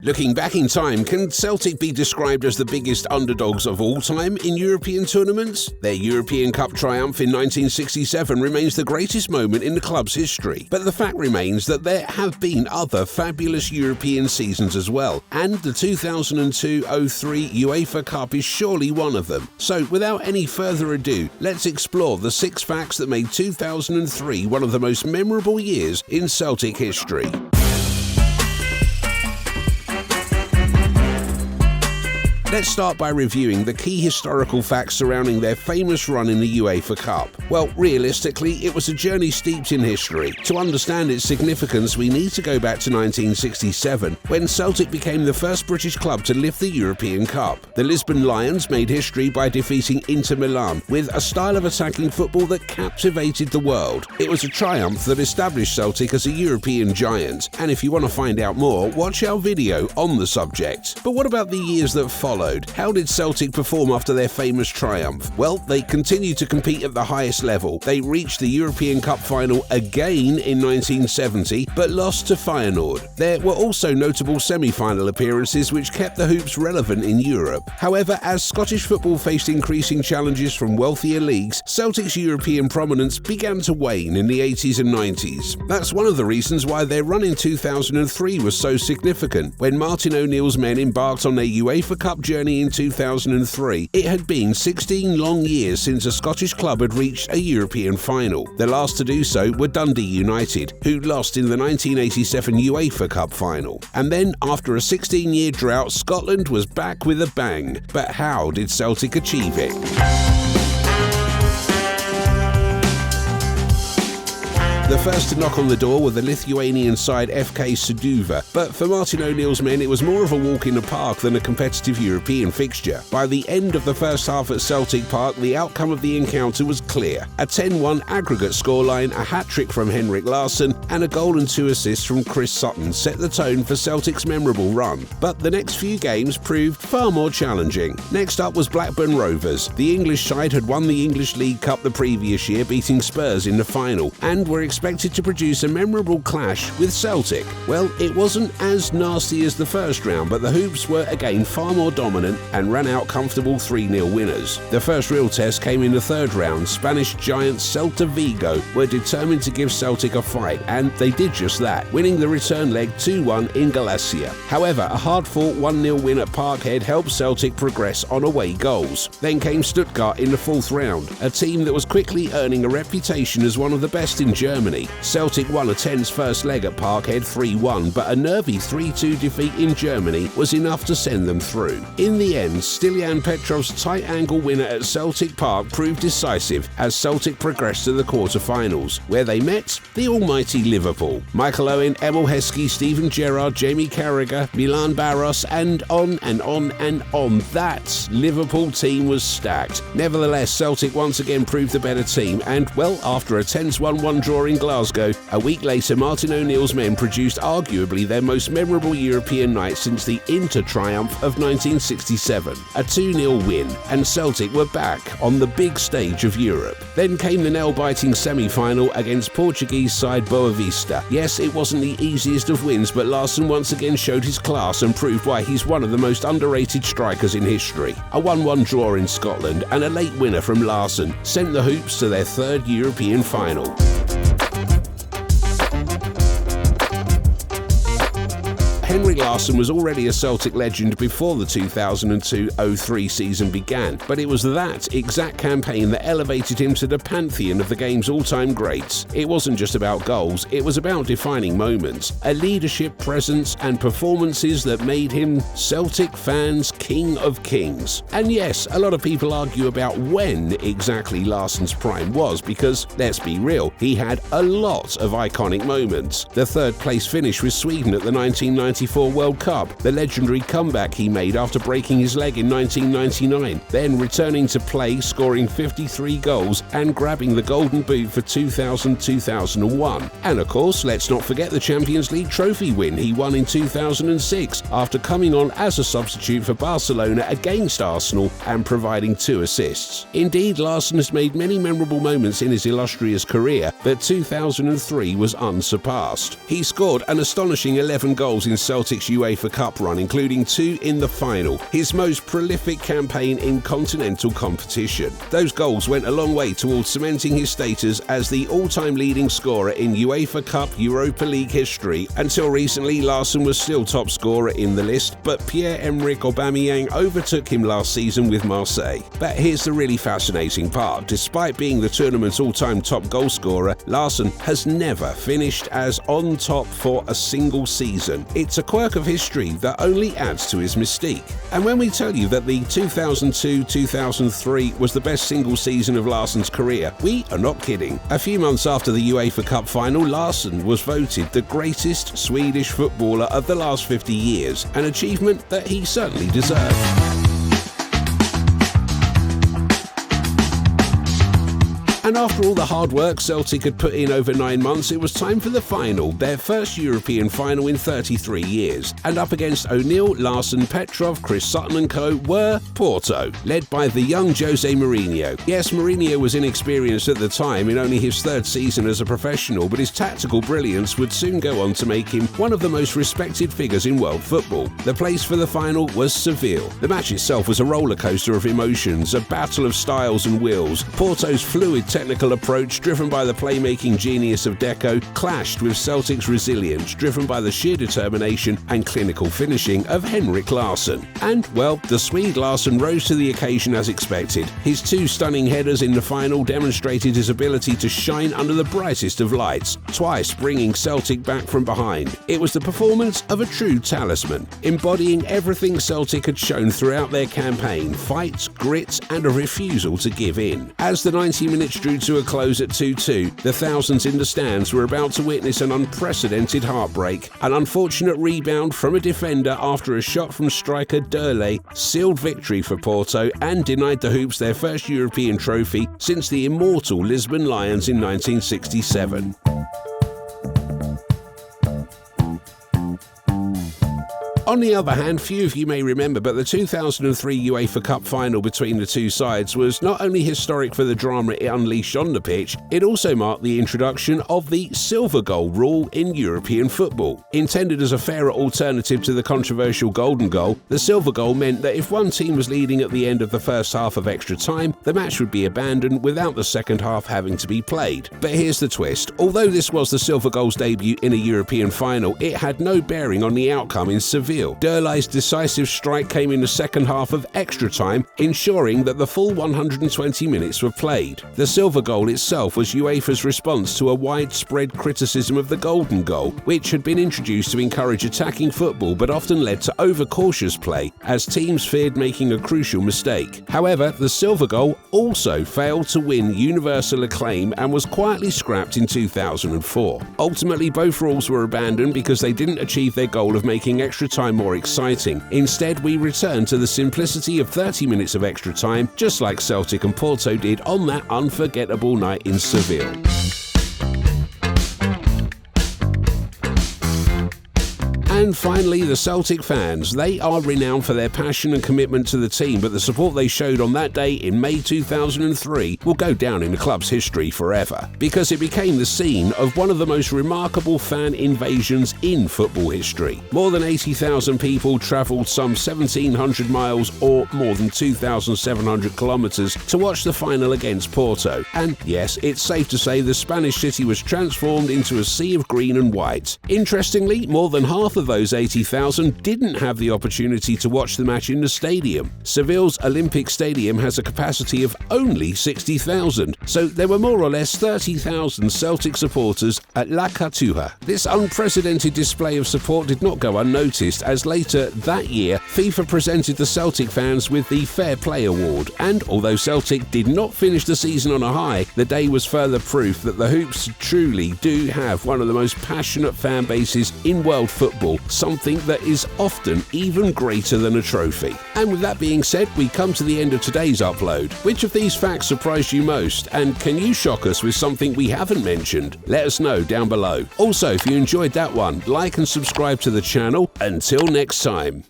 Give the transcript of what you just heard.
Looking back in time, can Celtic be described as the biggest underdogs of all time in European tournaments? Their European Cup triumph in 1967 remains the greatest moment in the club's history. But the fact remains that there have been other fabulous European seasons as well, and the 2002-03 UEFA Cup is surely one of them. So without any further ado, let's explore the 6 facts that made 2003 one of the most memorable years in Celtic history. Let's start by reviewing the key historical facts surrounding their famous run in the UEFA Cup. Well, realistically, it was a journey steeped in history. To understand its significance, we need to go back to 1967, when Celtic became the first British club to lift the European Cup. The Lisbon Lions made history by defeating Inter Milan with a style of attacking football that captivated the world. It was a triumph that established Celtic as a European giant, and if you want to find out more, watch our video on the subject. But what about the years that followed? How did Celtic perform after their famous triumph? Well, they continued to compete at the highest level. They reached the European Cup final again in 1970, but lost to Feyenoord. There were also notable semi-final appearances which kept the Hoops relevant in Europe. However, as Scottish football faced increasing challenges from wealthier leagues, Celtic's European prominence began to wane in the 80s and 90s. That's one of the reasons why their run in 2003 was so significant. When Martin O'Neill's men embarked on their UEFA Cup journey in 2003, it had been 16 long years since a Scottish club had reached a European final. The last to do so were Dundee United, who lost in the 1987 UEFA Cup final. And then, after a 16-year drought, Scotland was back with a bang. But how did Celtic achieve it? The first to knock on the door were the Lithuanian side FK Sūduva, but for Martin O'Neill's men it was more of a walk in the park than a competitive European fixture. By the end of the first half at Celtic Park, the outcome of the encounter was clear. A 10-1 aggregate scoreline, a hat-trick from Henrik Larsson, and a goal and 2 assists from Chris Sutton set the tone for Celtic's memorable run. But the next few games proved far more challenging. Next up was Blackburn Rovers. The English side had won the English League Cup the previous year, beating Spurs in the final, and were expected to produce a memorable clash with Celtic. Well, it wasn't as nasty as the first round, but the Hoops were again far more dominant and ran out comfortable 3-0 winners. The first real test came in the third round. Spanish giants Celta Vigo were determined to give Celtic a fight, and they did just that, winning the return leg 2-1 in Galicia. However, a hard-fought 1-0 win at Parkhead helped Celtic progress on away goals. Then came Stuttgart in the fourth round, a team that was quickly earning a reputation as one of the best in Germany. Celtic won a tense first leg at Parkhead 3-1, but a nervy 3-2 defeat in Germany was enough to send them through. In the end, Stilian Petrov's tight-angle winner at Celtic Park proved decisive as Celtic progressed to the quarter-finals, where they met the almighty Liverpool. Michael Owen, Emil Heskey, Steven Gerrard, Jamie Carragher, Milan Baros, and on and on and on. That Liverpool team was stacked. Nevertheless, Celtic once again proved the better team, and, well, after a tense 1-1 draw in Glasgow, a week later Martin O'Neill's men produced arguably their most memorable European night since the Inter triumph of 1967. A 2-0 win, and Celtic were back on the big stage of Europe. Then came the nail-biting semi-final against Portuguese side Boa Vista. Yes, it wasn't the easiest of wins, but Larsson once again showed his class and proved why he's one of the most underrated strikers in history. A 1-1 draw in Scotland and a late winner from Larsson sent the Hoops to their third European final. Henrik Larsson was already a Celtic legend before the 2002-03 season began, but it was that exact campaign that elevated him to the pantheon of the game's all-time greats. It wasn't just about goals, it was about defining moments, a leadership presence and performances that made him Celtic fans' king of kings. And yes, a lot of people argue about when exactly Larsson's prime was, because, let's be real, he had a lot of iconic moments. The third-place finish with Sweden at the 1994 World Cup, the legendary comeback he made after breaking his leg in 1999, then returning to play, scoring 53 goals and grabbing the Golden Boot for 2000-2001. And of course, let's not forget the Champions League trophy win he won in 2006 after coming on as a substitute for Barcelona against Arsenal and providing 2 assists. Indeed, Larsson has made many memorable moments in his illustrious career, but 2003 was unsurpassed. He scored an astonishing 11 goals in Celtic's UEFA Cup run, including 2 in the final, his most prolific campaign in continental competition. Those goals went a long way towards cementing his status as the all-time leading scorer in UEFA Cup Europa League history. Until recently, Larsson was still top scorer in the list, but Pierre-Emerick Aubameyang overtook him last season with Marseille. But here's the really fascinating part. Despite being the tournament's all-time top goal scorer, Larsson has never finished as on top for a single season. It's a quirk of history that only adds to his mystique. And when we tell you that the 2002-2003 was the best single season of Larsson's career, we are not kidding. A few months after the UEFA Cup final, Larsson was voted the greatest Swedish footballer of the last 50 years, an achievement that he certainly deserved. And after all the hard work Celtic had put in over 9 months, it was time for the final, their first European final in 33 years. And up against O'Neill, Larsson, Petrov, Chris Sutton and co were Porto, led by the young Jose Mourinho. Yes, Mourinho was inexperienced at the time, in only his 3rd season as a professional, but his tactical brilliance would soon go on to make him one of the most respected figures in world football. The place for the final was Seville. The match itself was a roller coaster of emotions, a battle of styles and wills. Porto's fluid technical approach, driven by the playmaking genius of Deco, clashed with Celtic's resilience, driven by the sheer determination and clinical finishing of Henrik Larsson. And, well, the Swede Larsson rose to the occasion as expected. His 2 stunning headers in the final demonstrated his ability to shine under the brightest of lights, twice bringing Celtic back from behind. It was the performance of a true talisman, embodying everything Celtic had shown throughout their campaign: fight, grit and a refusal to give in. As the 90 minutes drew to a close at 2-2, the thousands in the stands were about to witness an unprecedented heartbreak. An unfortunate rebound from a defender after a shot from striker Derley sealed victory for Porto and denied the Hoops their first European trophy since the immortal Lisbon Lions in 1967. On the other hand, few of you may remember, but the 2003 UEFA Cup final between the two sides was not only historic for the drama it unleashed on the pitch, it also marked the introduction of the silver goal rule in European football. Intended as a fairer alternative to the controversial golden goal, the silver goal meant that if one team was leading at the end of the first half of extra time, the match would be abandoned without the second half having to be played. But here's the twist. Although this was the silver goal's debut in a European final, it had no bearing on the outcome in Seville. Derley's decisive strike came in the second half of extra time, ensuring that the full 120 minutes were played. The silver goal itself was UEFA's response to a widespread criticism of the golden goal, which had been introduced to encourage attacking football but often led to overcautious play, as teams feared making a crucial mistake. However, the silver goal also failed to win universal acclaim and was quietly scrapped in 2004. Ultimately, both rules were abandoned because they didn't achieve their goal of making extra time more exciting. Instead, we return to the simplicity of 30 minutes of extra time, just like Celtic and Porto did on that unforgettable night in Seville. And finally, the Celtic fans. They are renowned for their passion and commitment to the team, but the support they showed on that day in May 2003 will go down in the club's history forever, because it became the scene of one of the most remarkable fan invasions in football history. More than 80,000 people travelled some 1,700 miles or more than 2,700 kilometres to watch the final against Porto. And yes, it's safe to say the Spanish city was transformed into a sea of green and white. Interestingly, more than half of those 80,000 didn't have the opportunity to watch the match in the stadium. Seville's Olympic Stadium has a capacity of only 60,000, so there were more or less 30,000 Celtic supporters at La Cartuja. This unprecedented display of support did not go unnoticed, as later that year FIFA presented the Celtic fans with the Fair Play Award, and although Celtic did not finish the season on a high, the day was further proof that the Hoops truly do have one of the most passionate fan bases in world football, something that is often even greater than a trophy. And with that being said, we come to the end of today's upload. Which of these facts surprised you most, and can you shock us with something we haven't mentioned? Let us know down below. Also, if you enjoyed that one, like and subscribe to the channel. Until next time.